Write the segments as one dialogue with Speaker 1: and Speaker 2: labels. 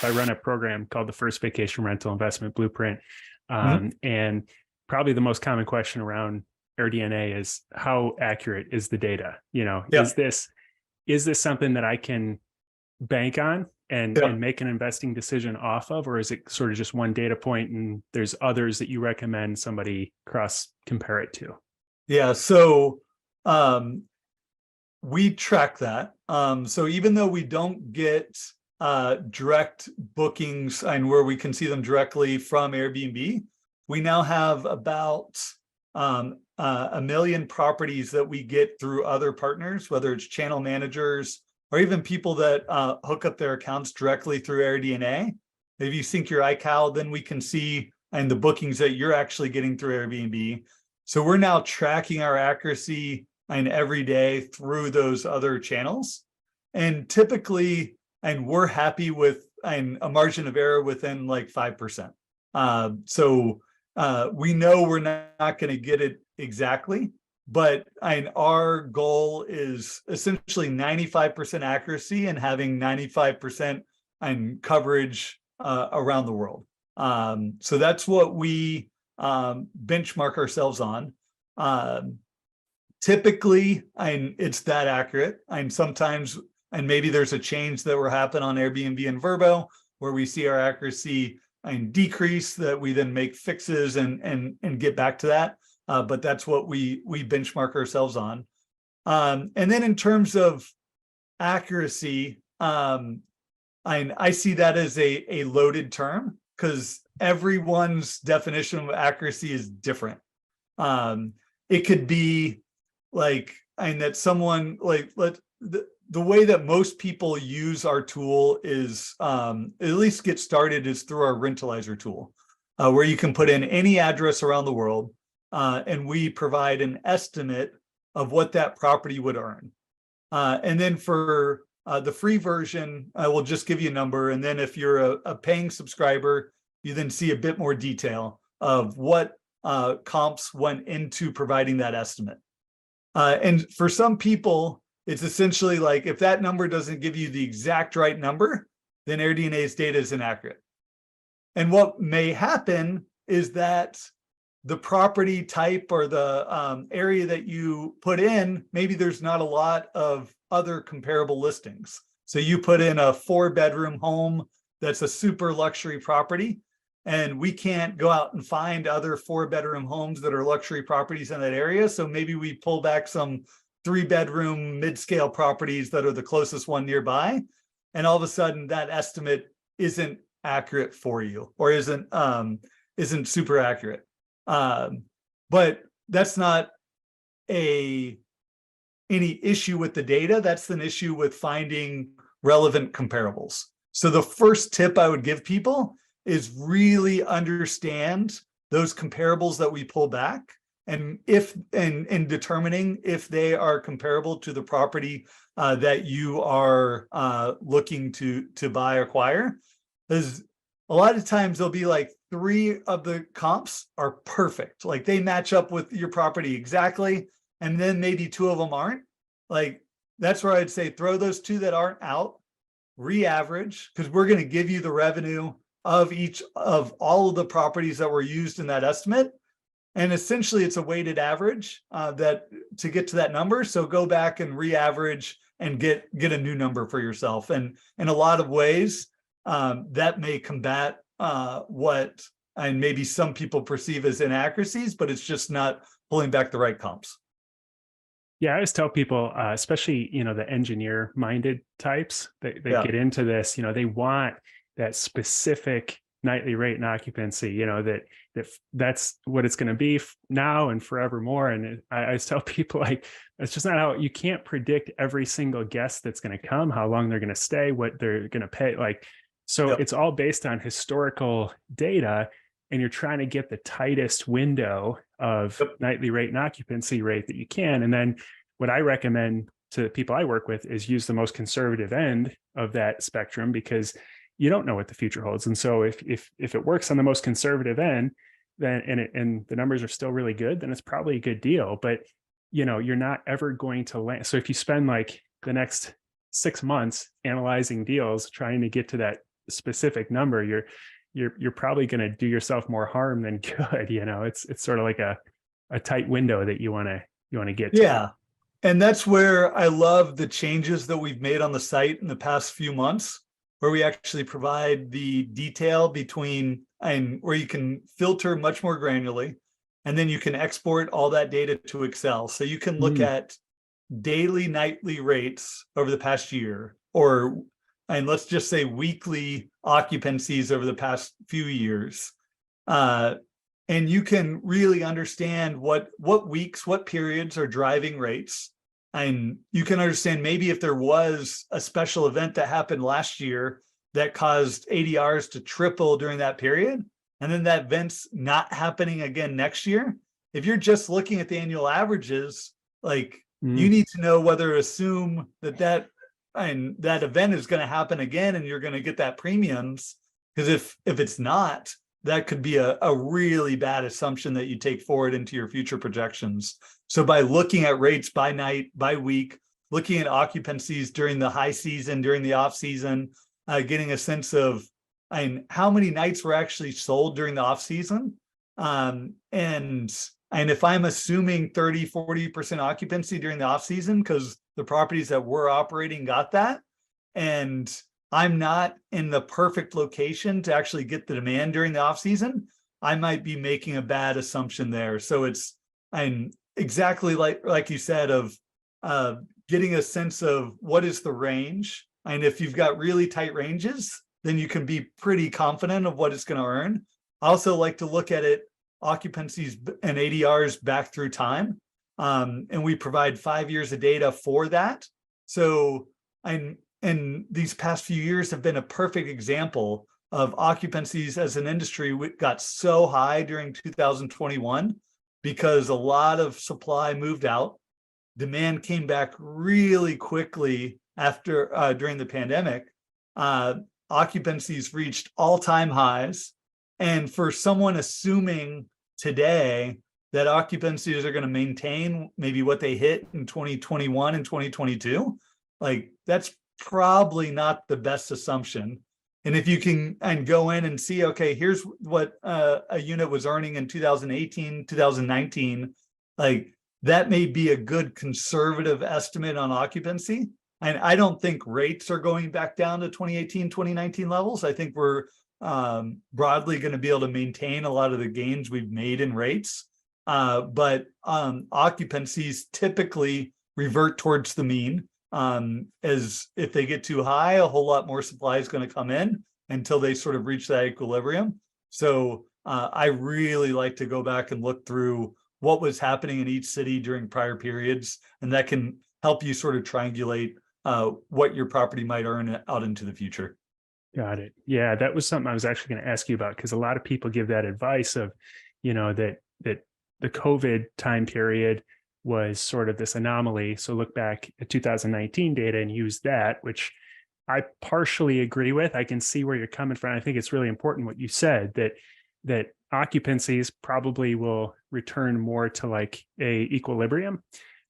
Speaker 1: I run a program called the First Vacation Rental Investment Blueprint.
Speaker 2: Mhm.
Speaker 1: And probably the most common question around AirDNA is how accurate is the data?
Speaker 2: Yeah.
Speaker 1: Is this something that I can bank on and
Speaker 2: Yeah.
Speaker 1: make an investing decision off of, or is it sort of just one data point and there's others that you recommend somebody cross compare it to?
Speaker 2: Yeah. So we track that. So even though we don't get direct bookings and where we can see them directly from Airbnb, we now have about 1 million properties that we get through other partners, whether it's channel managers or even people that hook up their accounts directly through AirDNA. If you sync your iCal, then we can see and the bookings that you're actually getting through Airbnb. So we're now tracking our accuracy and every day through those other channels. And typically, and we're happy with a margin of error within like 5%. So we know we're not going to get it exactly, but our goal is essentially 95% accuracy and having 95% coverage around the world. So that's what we benchmark ourselves on. Typically, it's that accurate. Sometimes, and maybe there's a change that will happen on Airbnb and Vrbo where we see our accuracy decrease, that we then make fixes and get back to that. But that's what we benchmark ourselves on. And then in terms of accuracy, I see that as a loaded term because everyone's definition of accuracy is different. It could be like, that someone the way that most people use our tool is at least get started is through our Rentalizer tool, where you can put in any address around the world, and we provide an estimate of what that property would earn. And then for the free version, I will just give you a number. And then if you're a paying subscriber, you then see a bit more detail of what comps went into providing that estimate. And for some people, it's essentially like if that number doesn't give you the exact right number, then AirDNA's data is inaccurate. And what may happen is that the property type or the area that you put in, maybe there's not a lot of other comparable listings. So you put in a 4-bedroom home that's a super luxury property, and we can't go out and find other 4-bedroom homes that are luxury properties in that area. So maybe we pull back some 3-bedroom mid-scale properties that are the closest one nearby. And all of a sudden that estimate isn't accurate for you, or isn't super accurate. But that's not any issue with the data. That's an issue with finding relevant comparables. So the first tip I would give people is really understand those comparables that we pull back, and if in determining if they are comparable to the property that you are looking to buy or acquire. There's a lot of times there'll be like 3 of the comps are perfect, like they match up with your property exactly, and then maybe 2 of them aren't. Like that's where I'd say throw those 2 that aren't out, re-average, because we're going to give you the revenue of each of all of the properties that were used in that estimate. And essentially it's a weighted average that to get to that number. So go back and re-average and get a new number for yourself. And in a lot of ways, that may combat what and maybe some people perceive as inaccuracies, but it's just not pulling back the right comps.
Speaker 1: Yeah, I always tell people, especially, the engineer minded types that get into this, they want that specific nightly rate and occupancy, that's what it's going to be now and forevermore. And I always tell people, like, it's just not how you can't predict every single guest that's going to come, how long they're going to stay, what they're going to pay. Like, so it's all based on historical data, and you're trying to get the tightest window of nightly rate and occupancy rate that you can. And then what I recommend to people I work with is use the most conservative end of that spectrum, because you don't know what the future holds. And so if it works on the most conservative end, then and the numbers are still really good, then it's probably a good deal. But you're not ever going to land. So if you spend like the next 6 months analyzing deals, trying to get to that specific number, you're probably going to do yourself more harm than good. It's sort of like a tight window that you want to get to.
Speaker 2: Yeah. And that's where I love the changes that we've made on the site in the past few months, where we actually provide the detail between, and where you can filter much more granularly, and then you can export all that data to Excel. So you can look at daily, nightly rates over the past year, and let's just say weekly occupancies over the past few years. And you can really understand what weeks, what periods are driving rates. And you can understand maybe if there was a special event that happened last year that caused ADRs to triple during that period, and then that event's not happening again next year. If you're just looking at the annual averages, like you need to know whether to assume that event is going to happen again and you're going to get that premiums. Because if it's not, that could be a really bad assumption that you take forward into your future projections. So by looking at rates by night, by week, looking at occupancies during the high season, during the off season, getting a sense of how many nights were actually sold during the off season. And if I'm assuming 30-40% occupancy during the off season, because the properties that we're operating got that, and I'm not in the perfect location to actually get the demand during the off season, I might be making a bad assumption there. So it's exactly like you said, of getting a sense of what is the range. And if you've got really tight ranges, then you can be pretty confident of what it's going to earn. I also like to look at it, occupancies and ADRs back through time. And we provide 5 years of data for that. So and these past few years have been a perfect example of occupancies as an industry. We got so high during 2021 because a lot of supply moved out. Demand came back really quickly after during the pandemic. Occupancies reached all-time highs. And for someone assuming today that occupancies are going to maintain maybe what they hit in 2021 and 2022, like that's probably not the best assumption. And if you can go in and see, okay, here's what a unit was earning in 2018, 2019, like that may be a good conservative estimate on occupancy. And I don't think rates are going back down to 2018, 2019 levels. I think we're broadly going to be able to maintain a lot of the gains we've made in rates. But occupancies typically revert towards the mean. As if they get too high, a whole lot more supply is going to come in until they sort of reach that equilibrium. So I really like to go back and look through what was happening in each city during prior periods, and that can help you sort of triangulate what your property might earn out into the future.
Speaker 1: Got it. Yeah, that was something I was actually going to ask you about, because a lot of people give that advice of, that the COVID time period was sort of this anomaly. So look back at 2019 data and use that, which I partially agree with. I can see where you're coming from. I think it's really important what you said, that occupancies probably will return more to like a equilibrium,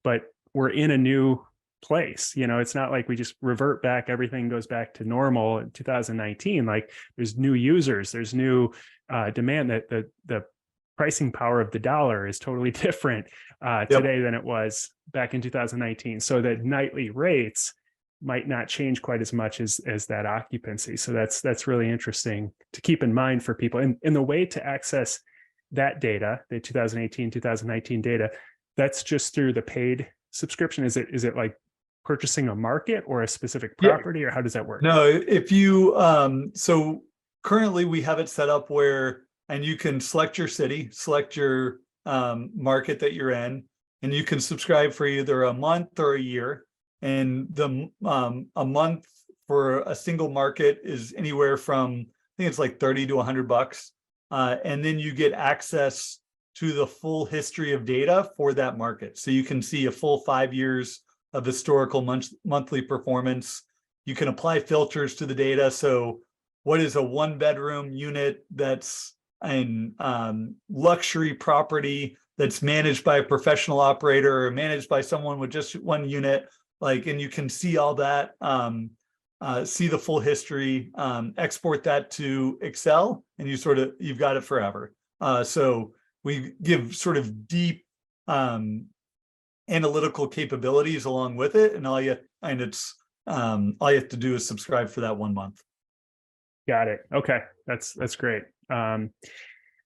Speaker 1: but we're in a new place. It's not like we just revert back, everything goes back to normal in 2019. Like there's new users, there's new demand, that the pricing power of the dollar is totally different today than it was back in 2019. So that nightly rates might not change quite as much as that occupancy. So that's really interesting to keep in mind for people. And the way to access that data, the 2018, 2019 data, that's just through the paid subscription. Is it like purchasing a market or a specific property, or how does that work?
Speaker 2: No, if you, so currently we have it set up where, and you can select your city, select your market that you're in, and you can subscribe for either a month or a year. And a month for a single market is anywhere from, I think it's like 30 to $100. And then you get access to the full history of data for that market. So you can see a full 5 years of historical monthly performance. You can apply filters to the data. So what is a 1-bedroom unit that's an luxury property that's managed by a professional operator or managed by someone with just one unit? Like, and you can see all that. see the full history, export that to Excel, and you've got it forever. So we give sort of deep analytical capabilities along with it, and all you have to do is subscribe for that 1 month.
Speaker 1: Got it. Okay, that's great.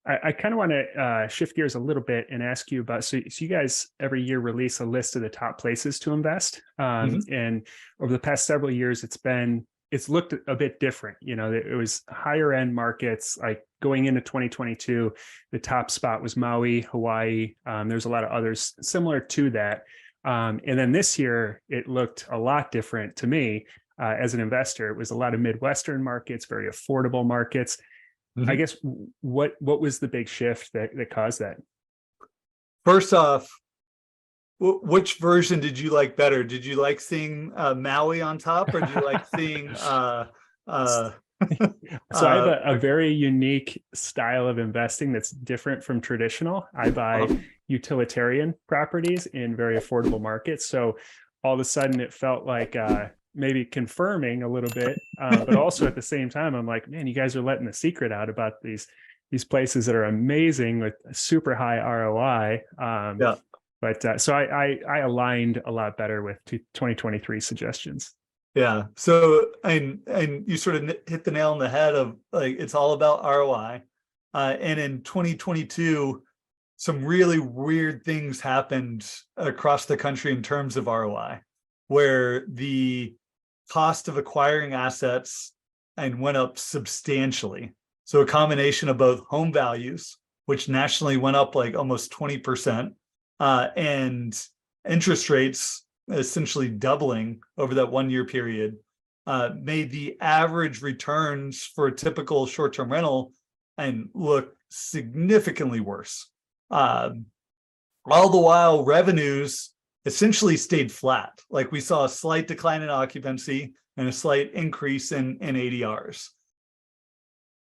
Speaker 1: I kind of want to shift gears a little bit and ask you about, so you guys every year release a list of the top places to invest. And over the past several years, it's looked a bit different. You know, it was higher end markets. Like going into 2022, the top spot was Maui, Hawaii. There's a lot of others similar to that. And then this year, it looked a lot different to me as an investor. It was a lot of Midwestern markets, very affordable markets. I guess what was the big shift that caused that?
Speaker 2: First off, which version did you like better? Did you like seeing Maui on top, or did you like seeing
Speaker 1: So I have a very unique style of investing that's different from traditional. I buy utilitarian properties in very affordable markets. So all of a sudden it felt like maybe confirming a little bit, but also at the same time, I'm like, man, you guys are letting the secret out about these places that are amazing with super high ROI. But so I aligned a lot better with 2023 suggestions.
Speaker 2: Yeah. So, and you sort of hit the nail on the head of like, it's all about ROI. And in 2022, some really weird things happened across the country in terms of ROI, where the cost of acquiring assets went up substantially. So a combination of both home values, which nationally went up like almost 20%, and interest rates essentially doubling over that 1 year period, made the average returns for a typical short-term rental look significantly worse. All the while revenues essentially stayed flat. Like we saw a slight decline in occupancy and a slight increase in ADRs.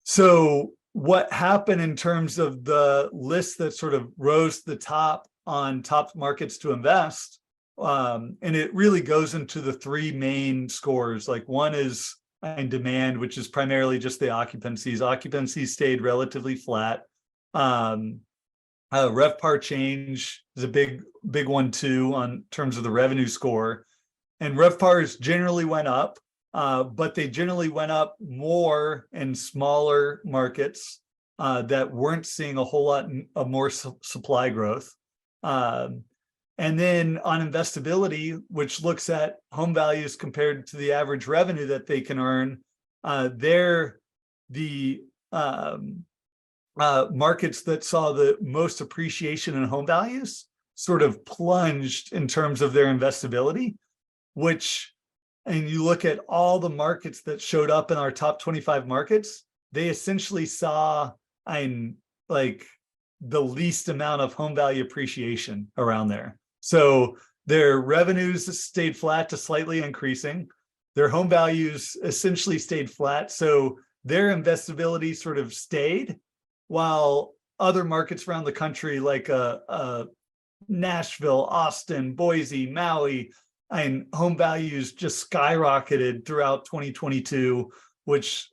Speaker 2: So what happened in terms of the list that sort of rose to the top on top markets to invest, and it really goes into the three main scores. Like one is in demand, which is primarily just the occupancies. Occupancies stayed relatively flat. RevPAR change is a big one too on terms of the revenue score, and RevPARs generally went up, but they generally went up more in smaller markets that weren't seeing a whole lot of more supply growth. And then on investability, which looks at home values compared to the average revenue that they can earn, the markets that saw the most appreciation in home values sort of plunged in terms of their investability, and you look at all the markets that showed up in our top 25 markets, they essentially saw like the least amount of home value appreciation around there. So their revenues stayed flat to slightly increasing. Their home values essentially stayed flat. So their investability sort of stayed, while other markets around the country like Nashville, Austin, Boise, Maui, and home values just skyrocketed throughout 2022, which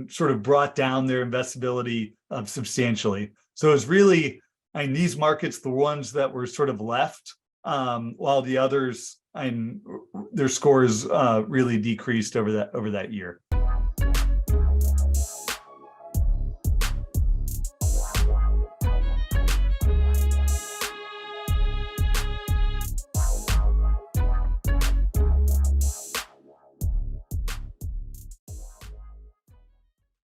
Speaker 2: sort of brought down their investability substantially. So it was really, these markets, the ones that were sort of left, while the others, their scores really decreased over that year.